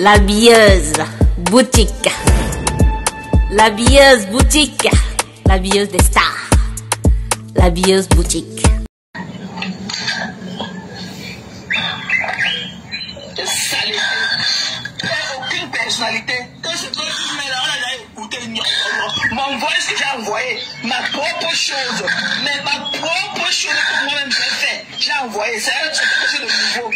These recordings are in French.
La bieuse boutique. La bieuse boutique. La bieuse des stars. La bieuse boutique. Aucune personnalité. Quand c'est toi qui mets là, on a écouté mon voix, ce que j'ai envoyé, ma propre chose, mais ma propre chose que moi-même j'ai fait, j'ai envoyé, c'est quelque chose de nouveau.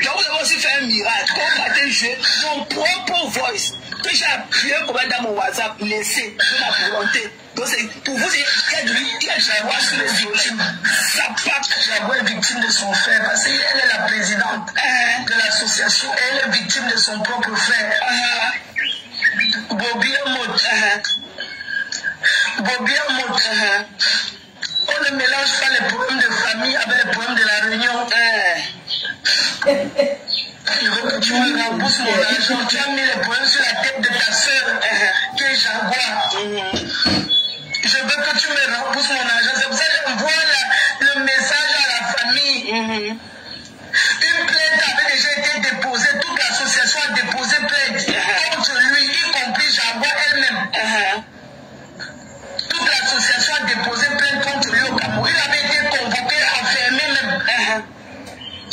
Donc vous avez aussi fait un miracle, quand vous avez joué mon propre voice, que j'ai appuyé pour mettre dans mon WhatsApp, laissé de ma volonté. Donc pour vous, il y a de la voix sur les victimes. Ça part. La voix est victime de son frère, parce qu'elle est la présidente de l'association, elle est victime de son propre frère. Bobby Amot. Bobby Amot. On ne mélange pas les problèmes de famille avec les problèmes de la réunion. Je veux que tu me rembourses mon argent. Tu as mis les problèmes sur la tête de ta soeur, qui est Jaguar. Je veux que tu me rembourses mon argent. C'est pour ça que j'envoie le message à la famille. Une plainte avait déjà été déposée. Toute l'association a déposé plainte contre lui, y compris Jaguar elle-même. Toute l'association a déposé plainte contre lui au Cameroun. Il avait été convoqué, enfermé même.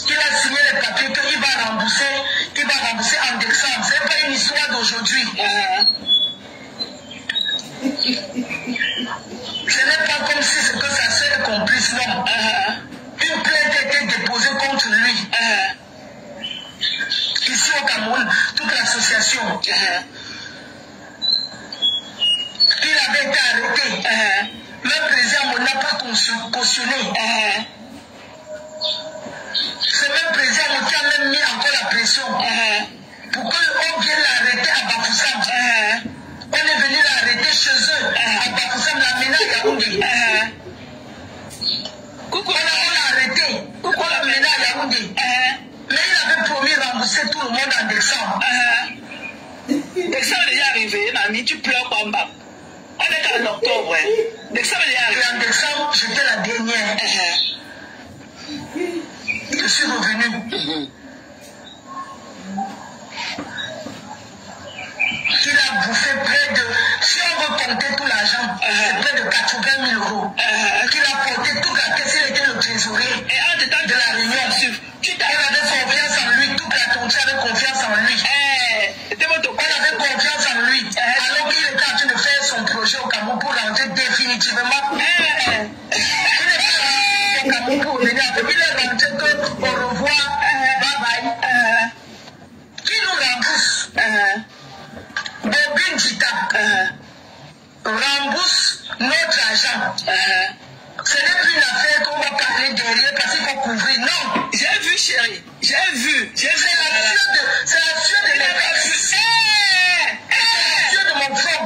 Il a signé les papiers qu'il va rembourser en décembre. Ce n'est pas une histoire d'aujourd'hui. Ce n'est pas comme si c'est que sa sœur est complice, non. Une plainte a été déposée contre lui. Ici au Cameroun, toute l'association. Il avait été arrêté. Le président n'a pas cautionné. Ce même président qui a même mis encore la pression pour qu'on vienne l'arrêter à Bafoussam. On est venu l'arrêter chez eux à Bafoussam, l'amener à Yaoundé. On l'a arrêté. Pourquoi l'amener à Yaoundé? Mais il avait promis de rembourser tout le monde en décembre. Décembre est déjà arrivé, Nani, tu pleures quoi, Mbap? On est en octobre. Décembre est déjà arrivé. En décembre, j'étais la dernière. Je suis revenu. Il a bouffé près de, si on veut compter tout l'argent, c'est près de 80 000 euros. Qu'il a porté toute la caisse, il était le trésorier. Et en dedans de la réunion, tu avais confiance en lui, toute la tontière avait confiance en lui. On avait confiance en lui. Alors qu'il était en train de faire son projet au Cameroun pour rentrer définitivement. Il est au Cameroun pour venir. Depuis il est rentré que au revoir, bye bye. Qui nous rembourse? Bobine Jita rembourse notre argent. Ce n'est plus une affaire qu'on va parler derrière parce qu'il faut couvrir. Non, j'ai vu, chérie. J'ai vu. C'est la sueur de mes fesses. C'est la sueur de mon front.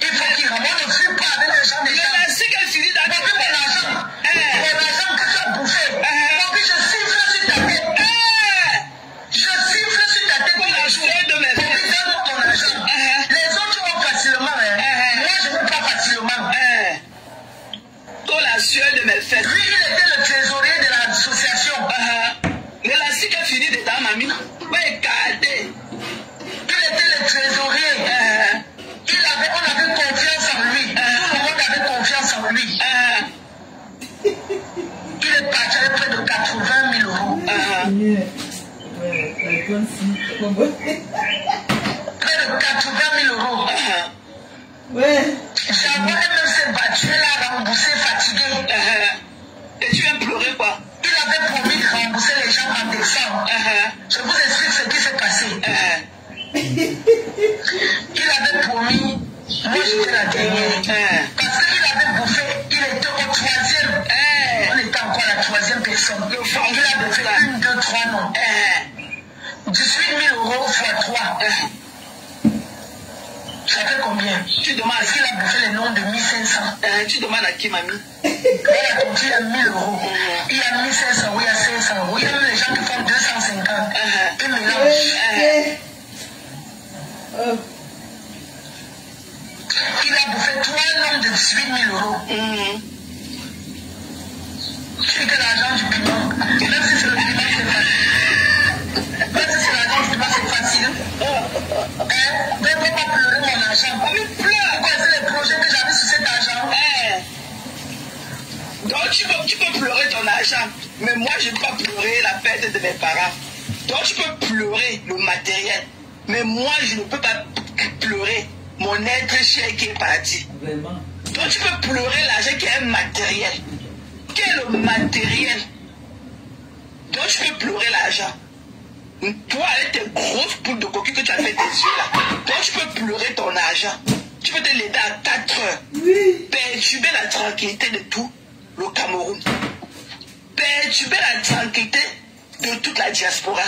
Il faut qu'il remonte. On ne fuit pas avec les gens des gens. C'est qu'elle finit d'avoir mon argent. Mon argent que tu as bouffé. Donc je siffle sur ta tête. Je siffle sur ta tête pour la journée de mes frères. Donne-moi ton argent. Les autres vont facilement. Moi, je ne veux pas facilement. Pour la sueur de mes fesses. Lui, il était le trésorier de l'association. Mais la cible est finie dedans, mamie. Oui, gardez. Il était le trésorier. On avait confiance en lui. Tout le monde avait confiance en lui. Il est parti avec près de 80 000 euros. Près de 80 000 euros. J'avoue, elle-même s'est battue, elle a remboursé fatigué. Et tu viens pleurer quoi? Il avait promis de rembourser les gens en décembre. Je vous explique ce qui s'est passé. Il avait promis, moi j'étais la dernière. Parce qu'il avait bouffé, il était au troisième. On était encore la troisième personne. Il a bouffé 1, 2, 3 noms. 18 000 euros x 3. Ça fait combien? Tu demandes. Est-ce qu'il a bouffé les noms de 1500? Tu demandes à qui, mamie? Il a compris à 1000 euros. Il y a 1500 euros, il y a 500 euros. Il y a même les gens qui font 250. Ils mélangent. Il a bouffé 3 noms de 18 000 euros. C'est que l'argent du piment. Même si c'est le piment, c'est pas. Mais moi, je ne peux pas pleurer la perte de mes parents. Donc, tu peux pleurer le matériel. Mais moi, je ne peux pas pleurer mon être cher qui est parti. Vraiment. Donc, tu peux pleurer l'argent qui est matériel. Quel est le matériel? Donc, tu peux pleurer l'argent. Toi, avec tes grosses poules de coquille que tu as fait tes yeux là. Donc, tu peux pleurer ton argent. Tu peux te l'aider à 4 heures. Oui. Perturber la tranquillité de tout le Cameroun. Perturber la tranquillité de toute la diaspora.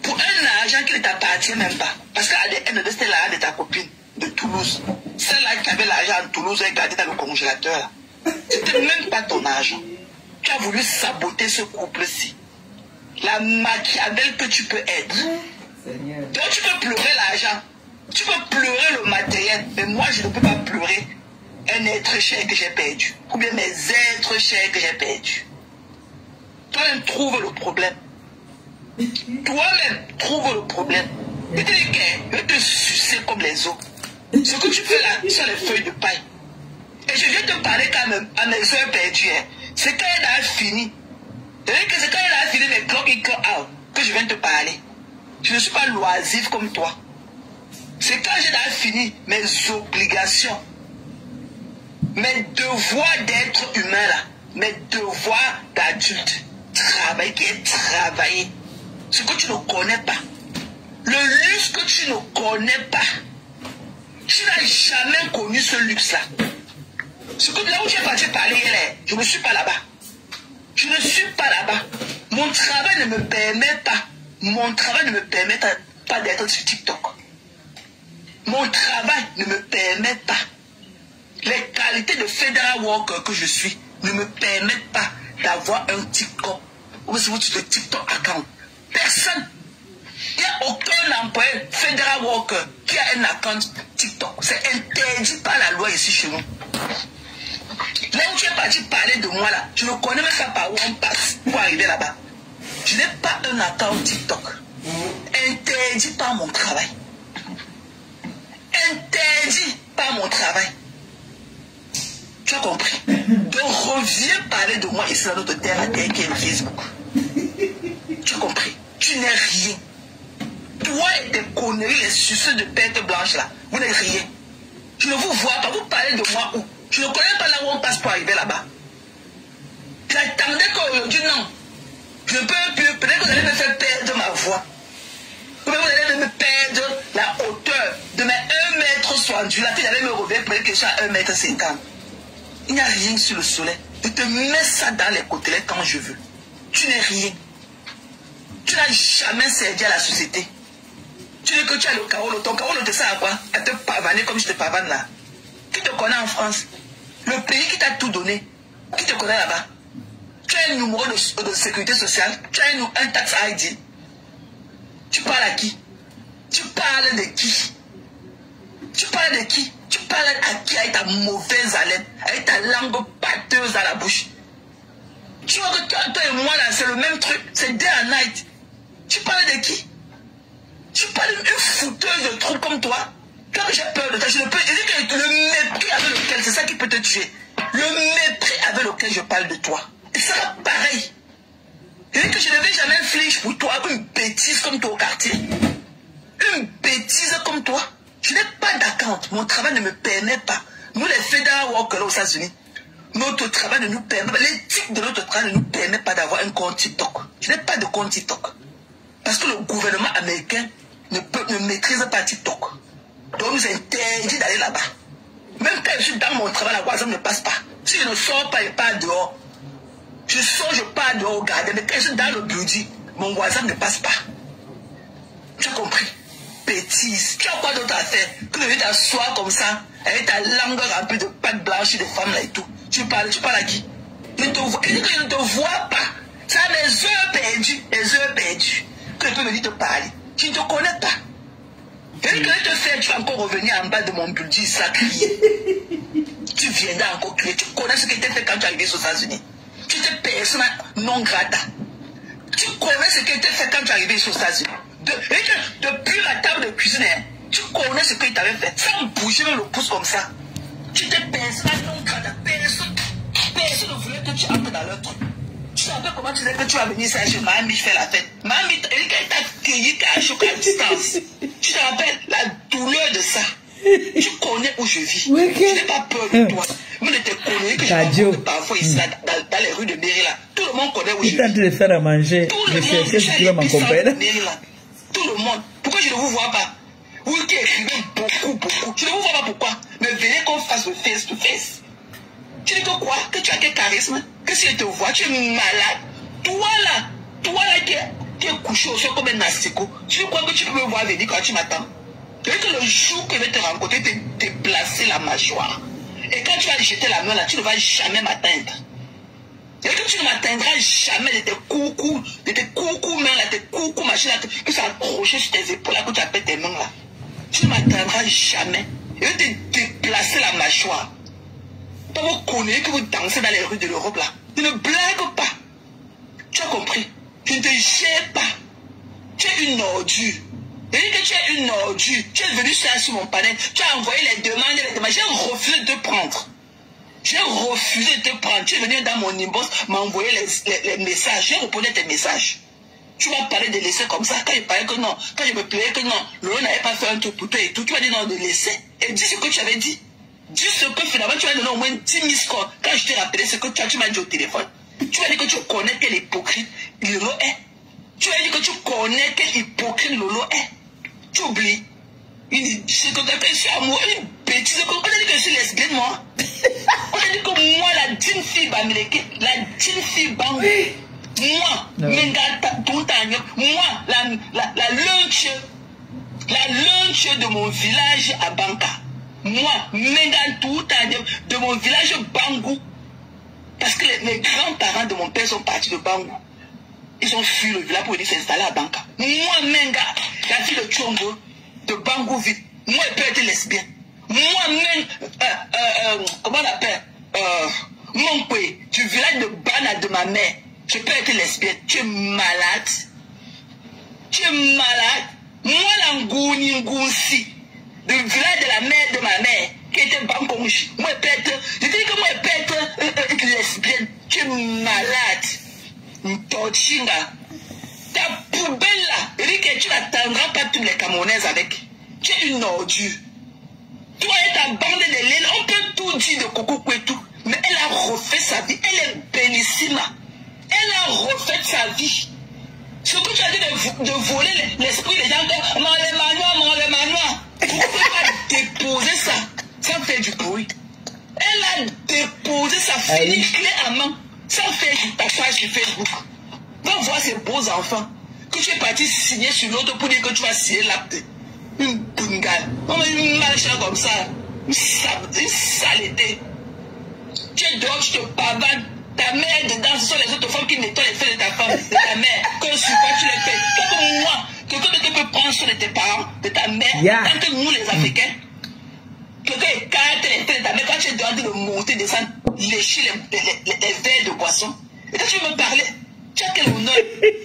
Pour un argent qui ne t'appartient même pas. Parce qu'à l'ADN, c'était l'argent de ta copine de Toulouse. Celle-là qui avait l'argent en Toulouse et gardé dans le congélateur. C'était même pas ton argent. Tu as voulu saboter ce couple-ci. La Machiavel que tu peux être. Seigneur. Donc tu peux pleurer l'argent. Tu peux pleurer le matériel. Mais moi, je ne peux pas pleurer un être cher que j'ai perdu. Ou bien mes êtres chers que j'ai perdus. Toi-même, trouve le problème. Toi-même, trouve le problème. Je te dis que je vais te sucer comme les os. Ce que tu fais là, sur les feuilles de paille. Et je viens te parler quand même à mes heures perdues. Hein. C'est quand elle a fini. C'est quand elle a fini mes clock in clock out que je viens te parler. Je ne suis pas loisif comme toi. C'est quand j'ai fini mes obligations. Mes devoirs d'être humain là. Mes devoirs d'adulte. Travail qui est travailler. Ce que tu ne connais pas. Le luxe que tu ne connais pas. Tu n'as jamais connu ce luxe-là. Ce que là où tu es parti parler hier, je ne suis pas là-bas. Je ne suis pas là-bas. Mon travail ne me permet pas. Mon travail ne me permet pas d'être sur TikTok. Mon travail ne me permet pas. Les qualités de Federal Worker que je suis ne me permettent pas d'avoir un TikTok. Ou si vous dites le TikTok account. Personne. Il n'y a aucun employé Federal Worker qui a un account TikTok. C'est interdit par la loi ici chez nous. Là où tu es parti parler de moi là, je ne connais même pas par où on passe pour arriver là-bas. Je n'ai pas un account TikTok. Interdit par mon travail. Interdit par mon travail. Tu as compris? Donc reviens parler de moi ici dans notre terre à terre qui est Facebook. Tu as compris? Tu n'es rien. Toi et tes conneries, les suceux de perte blanche là, vous n'êtes rien. Je ne vous vois pas, vous parlez de moi où? Je ne connais pas là où on passe pour arriver là-bas. J'attendais qu'aujourd'hui, non. Je ne peux plus, peut-être que vous allez me faire perdre ma voix. Ou bien vous allez me perdre la hauteur de mes 1m60. La fille allait me revenir peut-être que je suis à 1m50. Il n'y a rien sur le soleil. Je te mets ça dans les côtelets quand je veux. Tu n'es rien. Tu n'as jamais servi à la société. Tu dis que tu as le carolo. Ton carolo te sert à quoi? À te pavaner comme je te pavane là. Qui te connaît en France? Le pays qui t'a tout donné. Qui te connaît là-bas? Tu as un numéro de sécurité sociale. Tu as un tax ID. Tu parles à qui? Tu parles de qui? Tu parles de qui? Tu parles à qui avec ta mauvaise haleine, avec ta langue pâteuse à la bouche? Tu vois que toi et moi là, c'est le même truc. C'est day and night. Tu parles de qui? Tu parles d'une fouteuse de trou comme toi. Quand j'ai peur de toi, je ne peux. Je dis que le mépris avec lequel, c'est ça qui peut te tuer. Le mépris avec lequel je parle de toi. Et ça sera pareil. Je dis que je ne vais jamais flincher pour toi, une bêtise comme toi au quartier. Une bêtise comme toi. Je n'ai pas d'account. Mon travail ne me permet pas. Nous, les Federal Workers aux États-Unis, notre travail ne nous permet pas. L'éthique de notre travail ne nous permet pas d'avoir un compte TikTok. Je n'ai pas de compte TikTok. Parce que le gouvernement américain ne maîtrise pas TikTok. Donc, nous interdit d'aller là-bas. Même quand je suis dans mon travail, la WhatsApp ne passe pas. Si je ne sors pas, je pars dehors. Je sors, je pars dehors au gardien. Mais quand je suis dans le building, mon WhatsApp ne passe pas. Tu as compris? Bêtise. Tu as quoi d'autre à faire que de venir t'asseoir comme ça, avec ta langue remplie de pâte blanche de femmes là et tout. Tu parles à qui? Je ne te vois pas. Ça a les heures perdues, que je peux venir te parler. Tu ne te connais pas. Et que je vais te faire, tu vas encore revenir en bas de mon building, ça crier. Tu viendras encore crier. Tu connais ce qui était fait quand tu es arrivé aux États-Unis. Tu étais personne non grata. Tu connais ce qui était fait quand tu es arrivé aux États-Unis. Depuis la table de cuisine, tu connais ce qu'il t'avait fait. Sans bouger le pouce comme ça. Tu étais personne non grata. Personne ne voulait que tu entres dans leur truc. après, comment tu sais que tu vas venir ça chez Mamie faire la fête? Mamie, elle t'a cueilli à distance. Tu te rappelles la douleur de ça? Tu connais où je vis. Je n'ai pas peur de toi. Moi, je te connais que je rencontre parfois ici, dans les rues de Maryland. Tout le monde connaît où je vis. Il est en train de faire à manger. Tout le monde, qui va m'accompagner. Tout le monde. Pourquoi je ne vous vois pas? Vous qui écrivez beaucoup. Je ne vous vois pas pourquoi. Mais venez qu'on fasse le face to face. Tu dis que quoi? Que tu as quel charisme? Que si je te vois, tu es malade. Toi là qui est couché au sol comme un asticot. Tu crois que tu peux me voir venir quand tu m'attends? Que le jour que je vais te rencontrer, te déplacer la mâchoire. Et quand tu vas jeter la main là, tu ne vas jamais m'atteindre. Et que tu ne m'atteindras jamais de tes coucous mains là, tes coucous machines là, que ça accroché sur tes épaules là, que tu appelles tes mains là. Tu ne m'atteindras jamais. Je vais te déplacer la mâchoire. Pas vous connaissez que vous dansez dans les rues de l'Europe là. Je ne blague pas. Tu as compris? Je ne te gère pas. Tu es une ordure. Je dis que tu es une ordure. Tu es venu sur mon panel. Tu as envoyé les demandes. J'ai refusé de te prendre. J'ai refusé de te prendre. Tu es venu dans mon inbox m'envoyer les messages. J'ai répondu à tes messages. Tu vas parler de laisser comme ça. Quand je parlais que non. Quand je me plaiais que non. Laurent n'avait pas fait un truc pour toi et tout. Tu vas dire non de laisser. Et dis ce que tu avais dit. Dis ce que finalement tu vas donner au moins 10 000 scores. Quand je t'ai rappelé ce que tu m'as dit au téléphone. Tu vas dire que tu connais quel hypocrite Lolo est. Tu vas dire que tu connais quel hypocrite Lolo est. Tu oublies. C'est que tu as fait sur moi une bêtise. On a dit que je suis lesbienne, moi. On a dit que moi, la digne fille bamileke, la digne fille bangou. Moi, moi, la lunch de mon village à Banka. Moi, de mon village Bangou. Parce que les grands-parents de mon père sont partis de Bangou. Ils ont fui le village pour venir s'installer à Banka. Moi, Menga, la fille de Tchongo, de Bangouville, moi, elle peut être lesbienne. Moi-même, comment on appelle, mon père, du village de Bana de ma mère, je peux être lesbienne. Tu es malade. Tu es malade. Moi, l'Angouni Ngounsi, du village de la mère de ma mère, qui était Bangongchi, moi, elle peut être, je dis que moi, elle peut être lesbienne. Tu es malade. Ntochinga. Ta poubelle là, je dis que tu n'attendras pas tous les Camerounaises avec. Tu es une ordure. Toi et ta bande de laine, on peut tout dire de Coco Kwetou, mais elle a refait sa vie. Elle est bellissima. Elle a refait sa vie. Ce que tu as dit de voler l'esprit des gens, le manoir. Tu ne peux pas déposer ça sans faire du bruit. Elle a déposé sa fille clé à main sans faire du tapage sur Facebook. Va voir ces beaux enfants que tu es parti signer sur l'autre pour dire que tu vas signer l'acte. Une bungale. On met une marche comme ça. Une saleté. Tu es dehors, tu te pavanes. Ta mère dedans, ce sont les autres femmes qui nettoient les fesses de ta femme, de ta mère. Que sur quoi tu les fais. Comme moi, quelqu'un ne peut prendre soin de tes parents, de ta mère. Tant que nous, les Africains, quelqu'un écarte les fesses de ta mère quand tu es dehors de monter, descendre, lécher les verres de boisson. Et quand tu veux me parler, tu as quel honneur,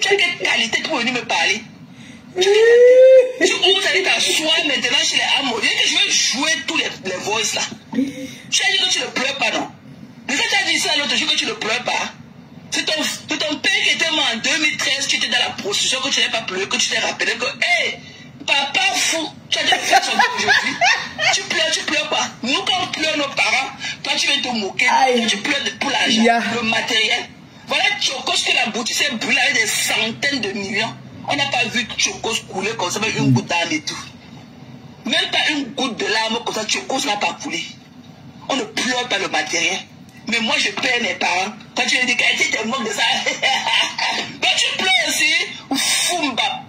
tu as quelle qualité pour venir me parler. Tu oses aller t'asseoir maintenant chez les Amoriens que je vais jouer tous les voices là. Tu as dit que tu ne pleures pas, non? Mais quand tu as dit ça l'autre jour que tu ne pleures pas, c'est ton père qui était mort en 2013, tu étais dans la prostitution, que tu n'avais pas pleuré, que tu t'es rappelé que, hé, papa fou, tu as déjà fait son dos aujourd'hui. Tu pleures pas. Nous, quand on pleure nos parents, toi tu viens te moquer, tu pleures pour l'argent, le matériel. Voilà Chocos que la boutique s'est brûlée avec des centaines de millions. On n'a pas vu Chocos couler comme ça, avec une goutte d'âme et tout. Même pas une goutte de larmes comme ça, Chocos n'a pas coulé. On ne pleure pas le matériel. Mais moi, je perds mes parents. Quand tu me dis qu'elle était moque de ça, quand tu pleures aussi, Fumba.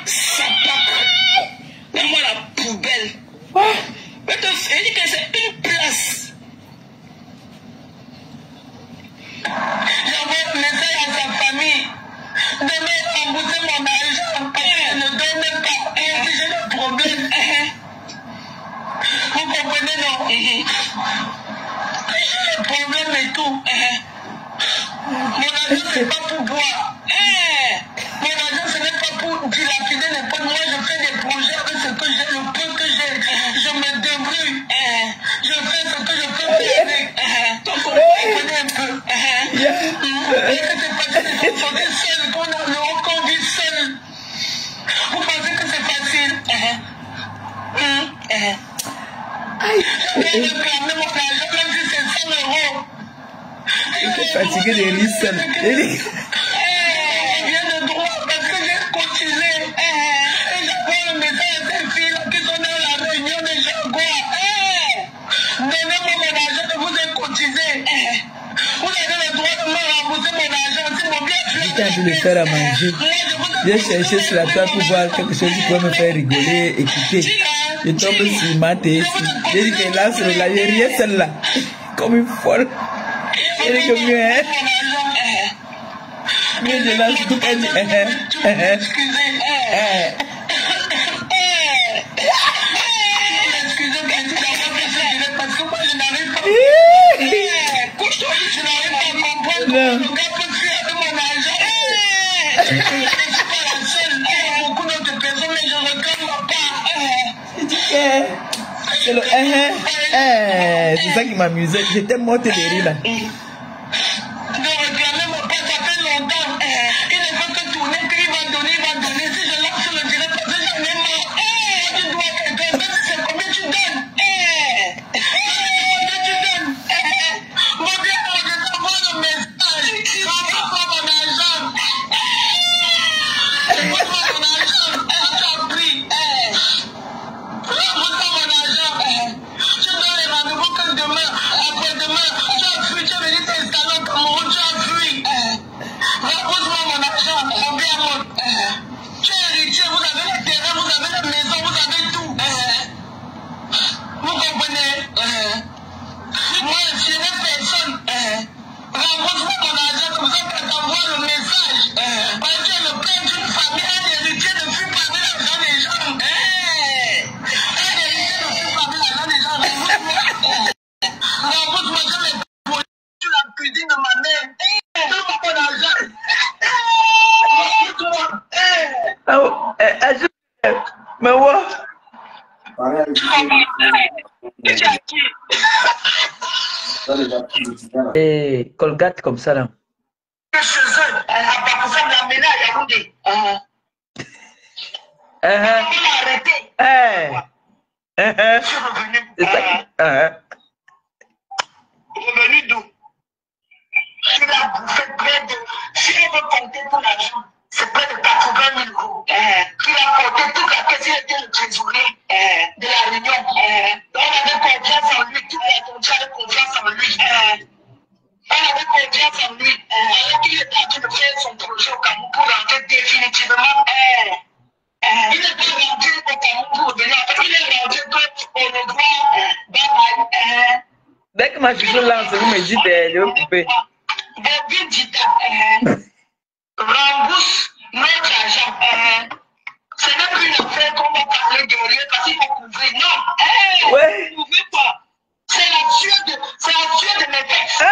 Ça part. Donne-moi la poubelle. Mais elle dit que c'est une place. J'envoie un message à sa famille. Demain, rembourser mon argent. Elle ne donne pas. Et j'ai le problème. Vous comprenez, non? J'ai le problème et tout. Mon argent, ce n'est pas pour boire. Mon argent, ce n'est pas pour dilapider les potes. Moi, je fais des projets avec ce que j'ai, le peu que j'ai. Je me débrouille. Je fais ce que je peux faire avec. Donc, Vous pensez que c'est facile? Je suis fatigué de rire seul. J'étais en train de faire à manger. J'ai cherché sur la table pour voir quelque chose qui pourrait me faire rigoler, écouter. Je tombe sur ma tête. J'ai dit que là, c'est là, j'ai rien celle-là. Comme une folle. J'ai dit que mieux, hein. Mieux, je lance tout, elle dit, non. C'est le c'est ça qui m'amusait. J'étais morte de rire là. Mais ouais. Et Colgate comme ça là. Chez eux, à ça de l'amener à Yaoundé. Je suis revenu. Revenu d'où? Je l'ai bouffé près de. Si je veux compter pour l'argent, c'est près de 80 000 euros. Il a porté toute la caisse, il était le trésorier de la réunion. On avait confiance en lui, tout le monde avait confiance en lui. On avait confiance en lui. Alors qu'il était en train de faire son projet au Cameroun pour rentrer définitivement. Il n'est pas rentré au Cameroun pour revenir. Il est rentré au Revoir. Dès que ma chaussure lance, vous me dites, elle est occupée. Bobby Dida rembourse notre argent. Ce n'est plus une affaire qu'on va parler derrière parce qu'il faut couvrir. Non, ouais. Vous ne pouvez pas. C'est la tueur de mes textes.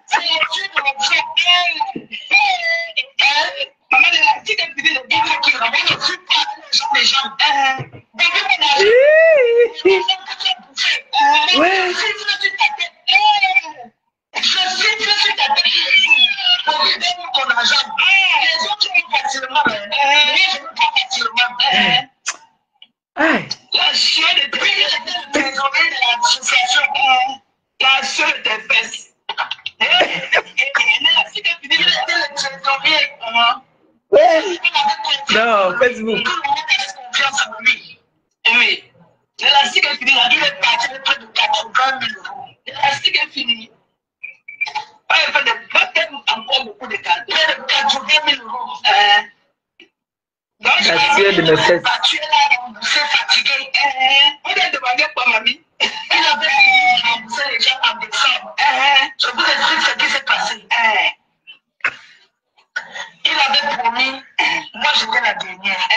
C'est la tueur de mon frère. Maman de la petite épidée de Bible qui ramène le plus pas les gens. Bébé ménage. Ouais. Je suis ta tête pour lui donner ton argent. Les autres vont facilement. Mais je ne veux pas facilement. La chienne était le trésorier de l'association. La seule était fesses. La fille de Philippe était le trésorier. Non, Facebook. Tout le monde a confiance en lui. Oui. L'élastique est fini. Il est parti de près de 80 000 euros. L'élastique est fini. Il fait encore beaucoup de cadeaux. Près de 80 000 euros. Donc, je de mes fesses. Tu es là, remboursé, fatigué. On a demandé quoi, mamie? Il avait remboursé les gens en décembre. Je vous explique ce qui s'est passé. Il avait promis, moi j'étais la dernière.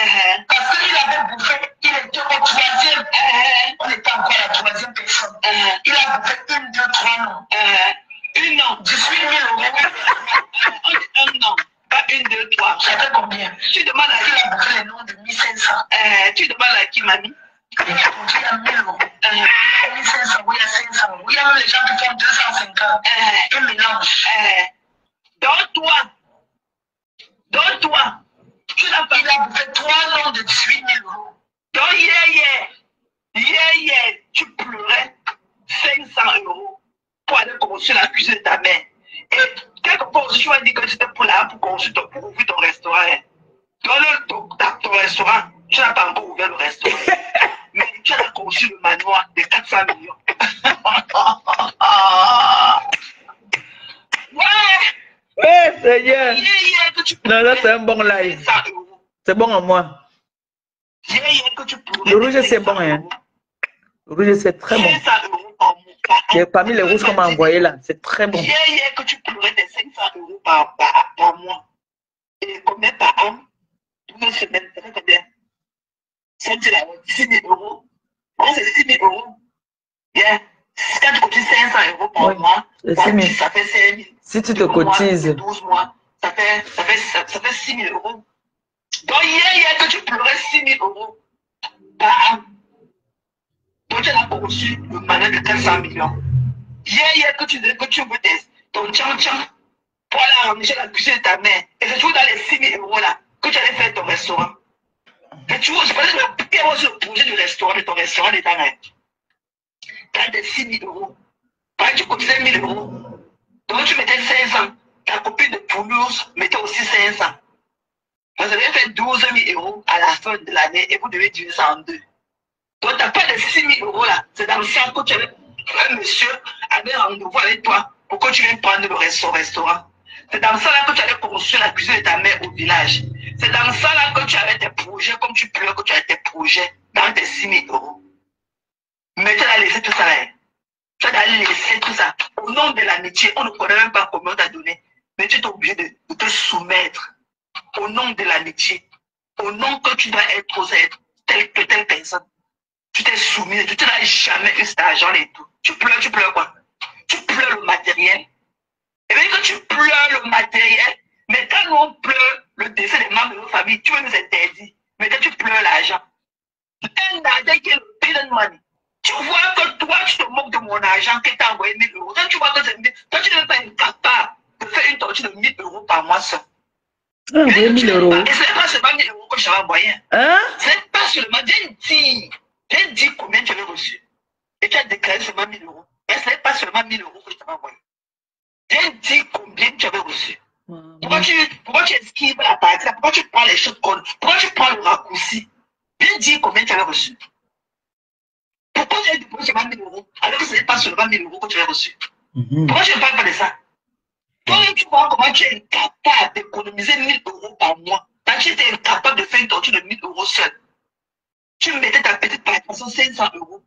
Parce qu'il avait bouffé, il était au troisième. On était encore la troisième personne. Il a bouffé 1, 2, 3 noms. Une an, 18 000 euros. Un an. Pas 1, 2, 3. Ça fait combien? Tu demandes à qui il a bouffé les noms de 1500. Tu demandes à qui, mamie? Il a bouffé à 1000 euros. 1500, oui, à 500. Oui, il y a même les gens qui font 250. Un mélange. 18 000 euros. Donc, tu pleurais 500 euros pour aller construire la cuisine de ta mère. Et quelque part aussi, tu vas dire que c'était pour construire pour ouvrir ton restaurant. Hein. Dans ton restaurant, tu n'as pas encore ouvert le restaurant. Mais tu as construit le manoir de 400 millions. Ouais, Seigneur. Non, là, c'est un bon live. C'est bon à moi. Le rouge, c'est bon, hein. Le rouge, c'est très bon. Parmi les rouges qu'on m'a envoyé là, c'est très bon. Que tu pleurais des 500 euros par mois. Et combien par an? Une semaine, ça fait combien? C'est 6 000 euros. Bon, c'est 6 000 euros. Bien. Quand tu cotises 500 euros par mois, ça fait 5 000. Si tu te cotises. 12 mois, ça fait 6 000 euros. Donc, hier que tu pleurais 6 000 euros par an. Donc, tu as conçu le malheur de 400 millions. Hier que tu veux ton tchan-tchan pour aller ramener la cuisine de ta mère. Et c'est toujours dans les 6 000 euros là que tu allais faire ton restaurant. Et tu vois, je parlais de le projet du restaurant, de ton restaurant de ta mère. Tu as des 6 000 euros. Quand tu cotisais 1 000 euros, donc tu mettais 500. Ta copine de Toulouse mettait aussi 500. Vous avez fait 12 000 euros à la fin de l'année et vous devez diviser ça en deux. Donc, tu n'as pas de 6 000 euros là. C'est dans le sens que tu avais un monsieur avait rendez-vous avec toi pour que tu viennes prendre le restaurant. C'est dans ça là que tu allais construire la cuisine de ta mère au village. C'est dans ça là que tu avais tes projets, comme tu pleures, que tu avais tes projets dans tes 6 000 euros. Mais tu as laissé tout ça là. Tu as laissé tout ça. Au nom de l'amitié, on ne connaît même pas combien on t'a donné. Mais tu es obligé de te soumettre. Au nom de l'amitié. Au nom que tu dois être telle personne. Tu t'es soumis, tu n'as jamais eu cet argent et tout. Tu pleures quoi? Tu pleures le matériel. Et bien que tu pleures le matériel, mais quand on pleure le décès des membres de nos familles, tu veux nous interdire. Mais quand tu pleures l'argent, un argent qui est le payment money. Tu vois que toi, tu te moques de mon argent qui t'a envoyé 1 000 euros. Quand tu vois que c'est 1 000, toi, tu n'es pas incapable de faire une torture de 1 000 euros par mois seul. Ah, 1 000 euros. Et ce n'est pas seulement 1 000 euros que je t'avais envoyé. Hein? Ce n'est pas seulement, j'ai dit combien tu avais reçu. Et tu as déclaré seulement 1 000 euros. Et ce n'est pas seulement 1 000 euros que je t'avais envoyé. J'ai dit combien tu avais reçu. Pourquoi tu esquives la partie? Pourquoi tu prends les choses connes? Pourquoi tu prends le raccourci? J'ai dit combien tu avais reçu. Pourquoi tu as déposé seulement 1 000 euros alors que ce n'est pas seulement 1 000 euros que tu avais reçu? Pourquoi tu ne parles pas de ça? Toi, tu vois comment tu es incapable d'économiser 1 000 euros par mois. Quand tu étais incapable de faire une torture de 1 000 euros seul. Tu mettais ta petite participation 500 euros.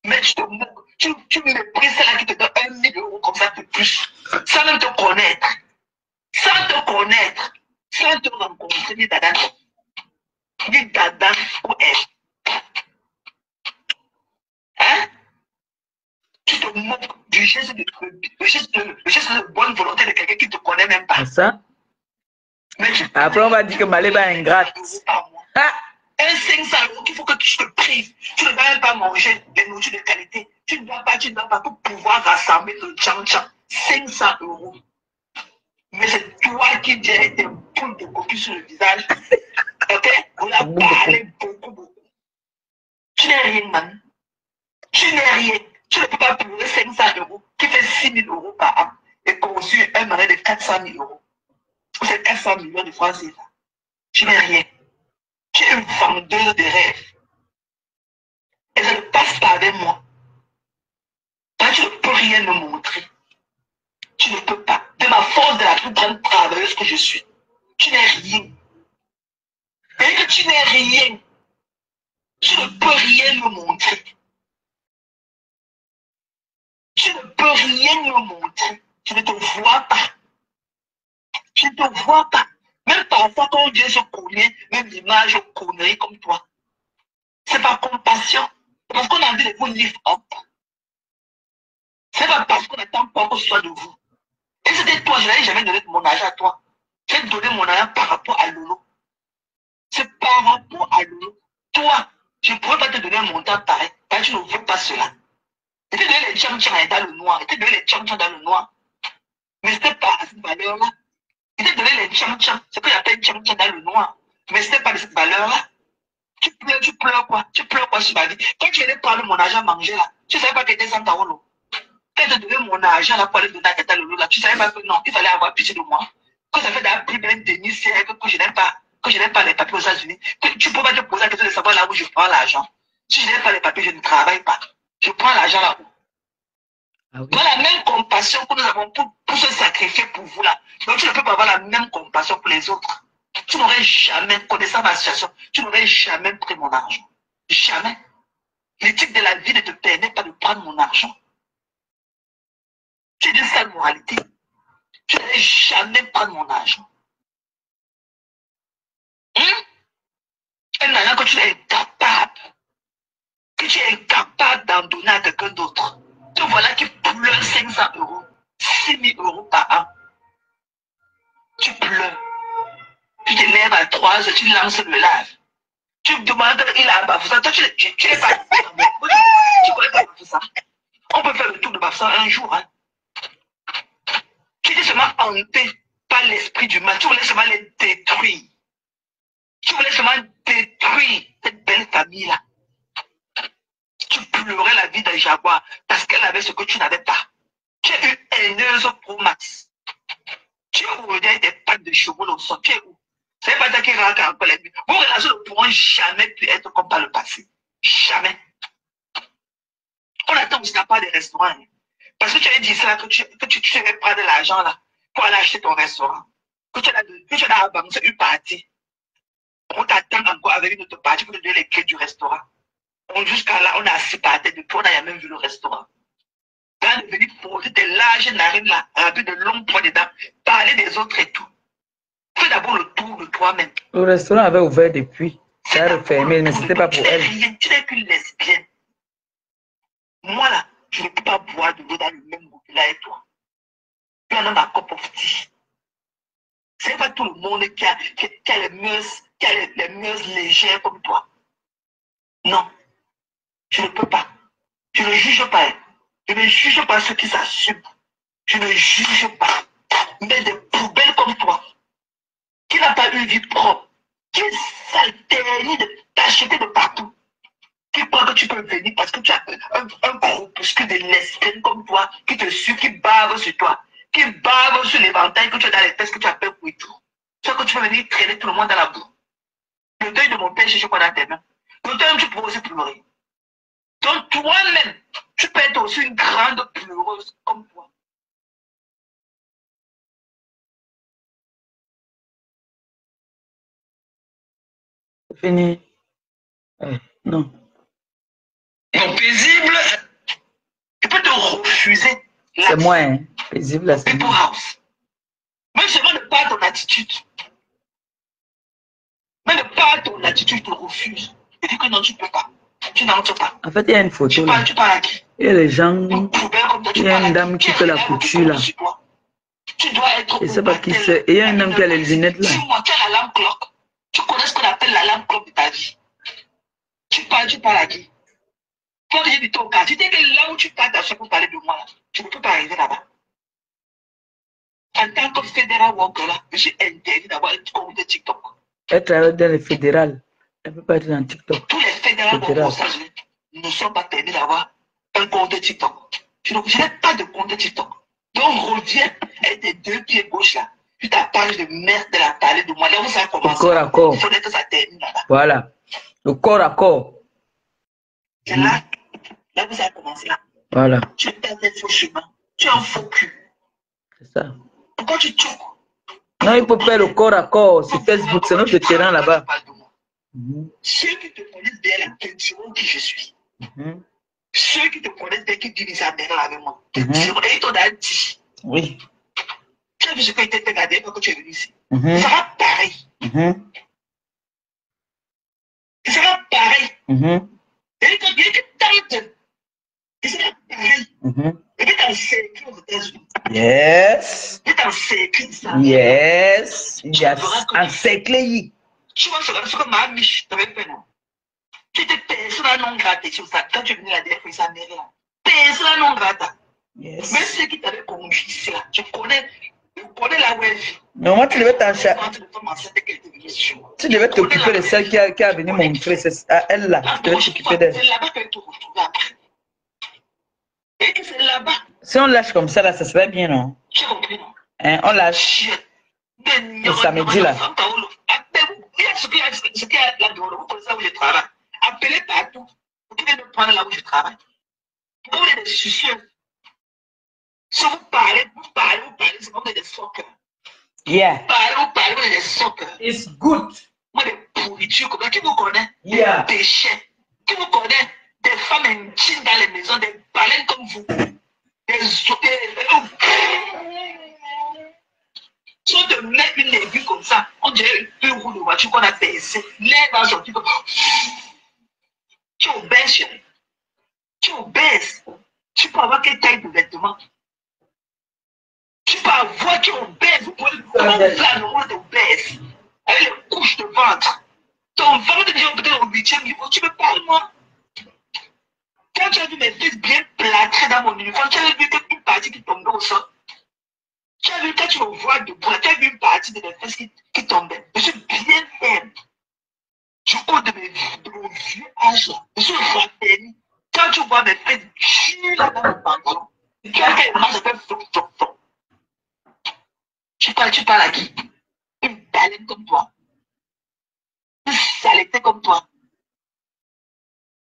Mais tu te moques. Tu méprises celle-là qui te donne 1 000 euros comme ça de plus. Sans même te connaître. Sans te connaître. Sans te rencontrer ni Dadan. Ni Dadan ou elle. Hein? Tu te moques du geste de bonne volonté de quelqu'un qui ne te connaît même pas. C'est ça? Après, on va dire que Maléba est ingrate. Ah! Un 500 euros qu'il faut que tu te prives. Tu ne dois même pas manger des nourritures de qualité. Tu ne dois pas pour pouvoir rassembler le tchan-tchan. 500 euros. Mais c'est toi qui dis avec des boules de coquille sur le visage. Ok? On a parlé beaucoup. Tu n'es rien, man. Tu n'es rien. Tu ne peux pas payer 500 euros qui fait 6 000 euros par an et construire un mariage de 400 000 euros. C'est 400 millions de francs CFA. Tu n'es rien. Tu es une vendeuse de rêves. Et ça ne passe pas avec moi. Toi, tu ne peux rien me montrer. Tu ne peux pas. De ma force de la plus grande travailleuse que je suis. Tu n'es rien. Et que tu n'es rien. Tu ne peux rien me montrer. Tu ne peux rien me montrer. Tu ne te vois pas. Tu ne te vois pas. Même parfois, quand Dieu se connaît, même l'image aux conneries comme toi. C'est par compassion. C'est parce qu'on a envie de vous lift up. C'est pas parce qu'on n'attend pas que ce soit de vous. Et c'était toi, je n'avais jamais donné mon argent à toi. J'ai donné mon argent par rapport à Lolo. C'est par rapport à Lolo. Toi, je ne pourrais pas te donner un montant pareil. Car tu ne veux pas cela. Je t'ai donné les tcham-tcham dans le noir. Je t'ai donné les tcham-tcham dans le noir. Mais ce n'était pas à cette valeur-là. Je t'ai donné les tcham-tcham. Ce que j'appelle tcham-tcham dans le noir. Mais ce n'était pas de cette valeur-là. Tu pleures quoi? Tu pleures quoi sur ma vie? Quand tu venais prendre mon argent à manger là, tu savais pas que c'était 100 euros. Quand je te donnais mon argent là pour aller donner à Tata Lolo là, tu savais pas que non, il fallait avoir pitié de moi. Que ça fait d'avoir pris bien tenir serré, que je n'ai pas les papiers aux États-Unis. Tu peux pas te poser la question de savoir là où je prends l'argent. Si je n'ai pas les papiers, je ne travaille pas. Je prends l'argent là où. Ah oui. Dans la même compassion que nous avons pour se sacrifier pour vous là. Donc tu ne peux pas avoir la même compassion pour les autres. Tu n'aurais jamais, connaissant ma situation, tu n'aurais jamais pris mon argent. Jamais. L'éthique de la vie ne te permet pas de prendre mon argent. Tu dis ça, moralité. Tu n'aurais jamais prendre mon argent. Un argent que tu es incapable. Que tu es incapable d'en donner à quelqu'un d'autre. Te voilà qui pleure 500 euros, 6 000 euros par an. Tu pleures. Tu te lèves à 3 heures, tu lances le lave. Tu me demandes, il a Bafoussa. Toi, tu n'es pas. Tu connais pas Bafoussa. On peut faire le tour de Bafoussa un jour. Hein. Tu es seulement hanté par l'esprit du mal. Tu voulais seulement les détruire. Tu voulais seulement détruire cette belle famille-là. Tu pleurais la vie d'un jaguar parce qu'elle avait ce que tu n'avais pas. Tu as eu haineuse Pro Max. Tu as eu des pattes de chevaux au sol. Tu es où? C'est pas ça qui raconte encore les vies. Vos relations ne pourront jamais plus être comme par le passé. Jamais. On attend jusqu'à pas des restaurants. Parce que tu avais dit ça, que tu devais prendre l'argent là pour aller acheter ton restaurant. Que tu as avancé une partie. On t'attend encore avec une autre partie pour te donner les clés du restaurant. Jusqu'à là, on a assis par terre, depuis on n'a même vu le restaurant. Quand on est venu poser des larges narines là, avec de longs poids dedans, parler des autres et tout. Fais d'abord le tour de toi-même. Le restaurant avait ouvert depuis. Ça a refermé, mais c'était pas pour elle. Tu n'es qu'une lesbienne. Moi là, je ne peux pas boire de l'eau dans le même goût là et toi. Tu en as ma cup of tea. C'est pas tout le monde qui a les mœurs légères comme toi. Non. Je ne peux pas. Je ne juge pas. Je ne juge pas ceux qui s'assument. Je ne juge pas. Mais des poubelles comme toi, qui n'a pas eu vie propre, qui s'alterne d'acheter de partout, qui croit que tu peux venir parce que tu as un groupuscule de lesbiennes comme toi, qui te suit, qui bave sur toi, qui bave sur l'éventail que tu as dans les fesses que tu appelles pour tout. C'est que tu peux venir traîner tout le monde dans la boue. Le deuil de mon père, je crois dans tes mains. Le deuil, tu peux aussi pleurer. Donc toi-même, tu peux être aussi une grande pleureuse comme toi. C'est fini. Non. Non, paisible, tu peux te refuser. C'est moi, hein. Paisible, là, c'est moi. Même seulement de par ton attitude. Même de par ton attitude, tu te refuses. Et dis que non, tu ne peux pas. Tu n'entres pas. En fait, il y a une photo là. Tu parles à qui? Il y a les gens. Il y a une dame qui fait la couture là. Tu dois être. Je ne sais pas qui c'est. Et il y a un homme qui a les lunettes là. Dis-moi, tu as la lampe clock. Tu connais ce qu'on appelle la lampe clock de ta vie. Tu parles à qui? Quand j'ai dit ton cas, tu dis que là où tu parles à chaque fois pour parler de moi, là, tu ne peux pas arriver là-bas. En tant que fédéral worker là, je suis interdit d'avoir un compte de TikTok. Elle travaille dans le fédéral. Elle ne peut pas être dans TikTok. Tous les fédéraux aux États-Unis ne sont pas permis d'avoir un compte TikTok. Je n'ai pas de compte TikTok. Donc reviens avec tes deux pieds gauche là. Tu ta page de merde de la parler de moi. Là où ça commence. Le corps à corps. Il faudrait que ça termine là-bas. Voilà. Le corps à corps. C'est là où ça a commencé là. Voilà. Tu perds tes faux chemins. Tu es un faux cul. C'est ça. Pourquoi tu choques? Non, il faut faire le corps à corps sur Facebook. C'est notre terrain là-bas. Ceux qui te connaissent bien la diront qui je suis. Ceux qui te connaissent bien qui disent ça derrière avec moi. Te diront, et ils t'ont dit. Oui. Tu as vu ce qui a été regardé quand tu es venu ici. Ça sera pareil. Ça sera pareil. Et quand bien que tente, ça sera pareil. Et puis t'as sécurité aux États-Unis. Yes. Et t'as sécurité ça. Yes. Il y a encerclé. Tu vois ce que ma miche t'avait fait, non? Tu étais personne non grata sur ça. Quand tu es venu la dernière fois, ça mère là. Personne non grata. Yes. Même ceux qui t'avaient conduit ici là, tu connais la web. Non, moi, tu devais t'en charger. Tu devais t'occuper de celle qui a venu montrer. C'est à elle là. Tu devais t'occuper d'elle. C'est là-bas qu'elle te retrouve après. Et que c'est là-bas. Si on lâche comme ça, là, ça serait bien, non? J'ai compris, non? Hein, on lâche. Le samedi, là. Il y a ce qu'il y a là-dedans. Vous connaissez où je travaille. Appelez partout. Vous pouvez me prendre là où je travaille. Vous êtes des suceurs. Si vous parlez, c'est comme des sockers. Yeah. Vous parlez des sockers. It's good. Moi, des pourritures comme ça. Qui vous connaît? Yeah. Des déchets. Qui vous connaît? Des femmes intimes dans les maisons, des baleines comme vous. Si on te met une aiguille comme ça, on dirait une roue de voiture qu'on a baissée. L'air va sortir comme tu es obèse, chérie. Tu es obèse. Tu peux avoir quelle taille de vêtements? Tu peux avoir, tu es obèse. Vous pouvez faire le rôle d'obèse. Avec les couches de ventre. Ton ventre est déjà peut-être au 8e niveau. Tu me parles, moi? Quand tu as vu mes fesses bien plâtrées dans mon uniforme, tu as vu une partie qui tombait au sol. Tu as vu, quand tu me vois debout, tu as vu une partie de mes fesses qui tombait. Je suis bien faible. Du haut de mon vieux âge, je suis raterni. Quand tu vois mes fesses jules là dans mon pantalon, tu as qu'elle marche, ça fait flop, flop, flop. Tu parles à qui? Une baleine comme toi. Une saleté comme toi.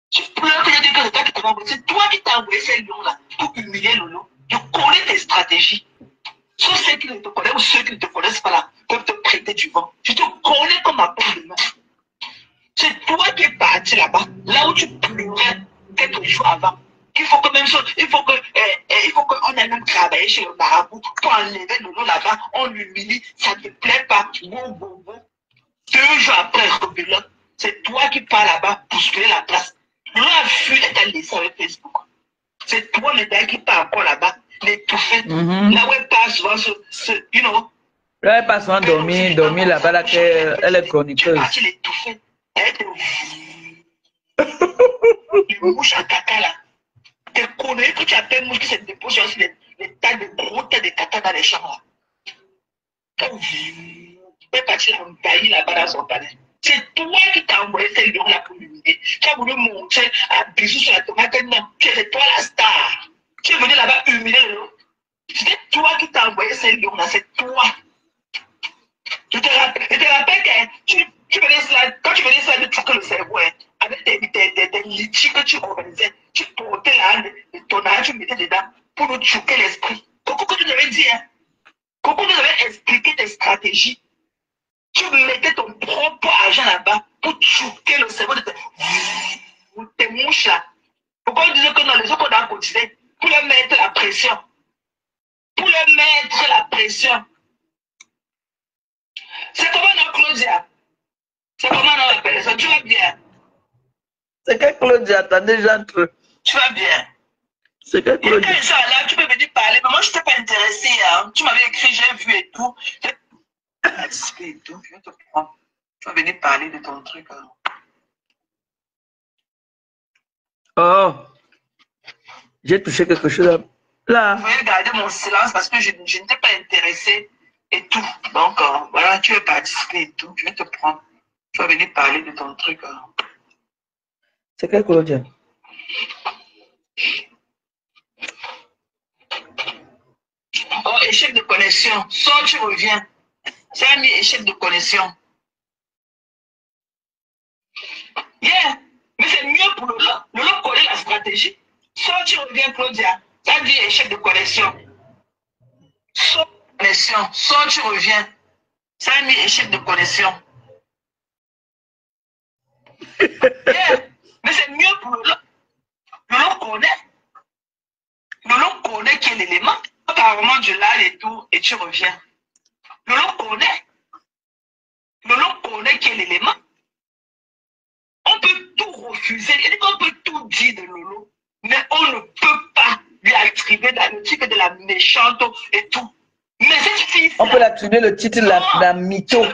Tu pleures que c'est toi qui t'as envoyé. C'est toi qui t'as envoyé ces lions-là pour humilier Lolo. Je connais tes stratégies. Soit ceux qui ne te connaissent ou ceux qui ne te connaissent pas là peuvent te prêter du vent. Je te connais comme ma pomme de main. C'est toi qui es parti là-bas, là où tu pleurais quelques jours avant. Il faut que même chose, il faut qu'on ait même travaillé chez le marabout pour enlever Lolo là-bas, on l'humilie, ça ne te plaît pas. 2 jours après, rebelote, c'est toi qui pars là-bas pour sauver la place. Lolo a fui et t'a laissé avec Facebook. C'est toi le gars qui part encore là-bas, l'étouffer. Là où elle passe souvent, you know. Là, elle passe souvent dormir là-bas, là, elle est chroniqueuse. Tu es parti l'étouffer. Elle te... Les mouches à caca là. T'es connu que tu as des mouches qui se déposent sur les tas de gros tas de caca dans les chambres. Elle est partie l'envahir là-bas dans son palais. C'est toi qui t'as envoyé ces lions-là pour l'humilier. Tu as voulu montrer un bisou sur la tomate. Non, c'est toi la star. Tu es venu là-bas humilier le lion. C'est toi qui t'as envoyé ces lions-là. C'est toi. Je te rappelle que tu venais là, quand tu venais là de truquer le cerveau, hein, avec des litiges que tu organisais, tu portais là, ton âge, tu mettais dedans pour nous choquer l'esprit. Coco, que tu devais dire, hein? Coco, tu devais expliquer tes stratégies. Tu mettais ton propre argent là-bas pour choquer le cerveau de tes mouches là. Pourquoi on disait que dans les autres, on a continué pour leur mettre la pression? Pour leur mettre la pression. C'est comment non, Claudia? C'est comment on appelle ça? Tu vas bien? C'est que Claudia, t'as déjà entre. Tu vas bien? C'est que Claudia. Quand ils sont là, tu peux venir parler, mais moi je ne t'ai pas intéressé. Hein. Tu m'avais écrit, j'ai vu et tout. Et tout, je vais te prendre. Tu vas venir parler de ton truc. Hein. Oh, j'ai touché quelque chose là. Je voulais garder mon silence parce que je ne t'ai pas intéressé et tout. Donc, voilà, tu veux participer et tout. Je vais te prendre. Tu vas venir parler de ton truc. Hein. C'est quel Claudia? Oh, échec de connexion. Soit tu reviens. C'est un échec de connexion. Yeah. Mais c'est mieux pour Lolo. Lolo connaît la stratégie. Soit tu reviens, Claudia. Ça dit échec de connexion. Soit tu reviens. Ça dit échec de connexion. Yeah. Mais c'est mieux pour Lolo. Lolo connaît quel élément. Apparemment, je lâle et tout, et tu reviens. Lolo connaît quel élément. On peut tout refuser. On peut tout dire de Lolo. Mais on ne peut pas lui attribuer le titre de la méchante et tout. Mais cette fille. On peut l'attribuer le titre de la mytho.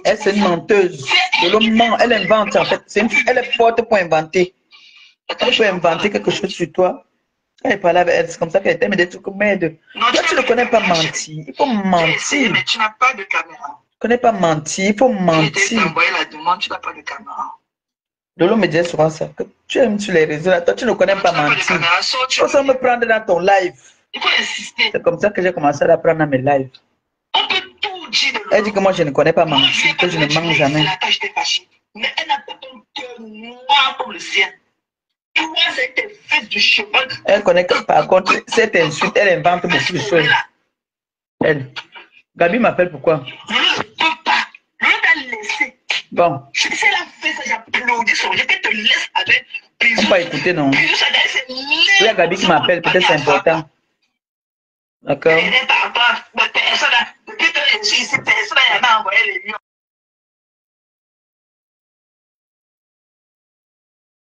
Elle, c'est une menteuse. Lolo ment, elle invente en fait. Elle est forte pour inventer. Elle peut inventer quelque chose sur toi. Elle parlait avec elle, c'est comme ça qu'elle était, mais des trucs comme merde. Toi, tu ne connais pas mentir. Il faut mentir. Mais tu n'as pas de caméra. connais pas mentir, il faut mentir. Je t'ai envoyé la demande, tu n'as pas de caméra. Lolo me disait souvent ça, que tu aimes sur les réseaux, là, toi tu ne connais pas mentir. Il faut ça me prendre dans ton live. Il faut insister. C'est comme ça que j'ai commencé à apprendre dans mes lives. On peut tout dire de Elle dit que moi je ne connais pas mentir, que je ne mens jamais. Mais elle n'a pas ton cœur noir comme le sien. Toi, c'est tes fils du cheval. Elle connaît que par contre, cette insulte, elle invente beaucoup de choses. Elle. Gabi m'appelle pourquoi? Je ne peux pas. Je vais la laisser. Bon. Si elle a fait ça, j'applaudis son jeu. Je te laisse avec On peut pas écouter, non? Il y a Gabi qui m'appelle, peut-être c'est important. D'accord?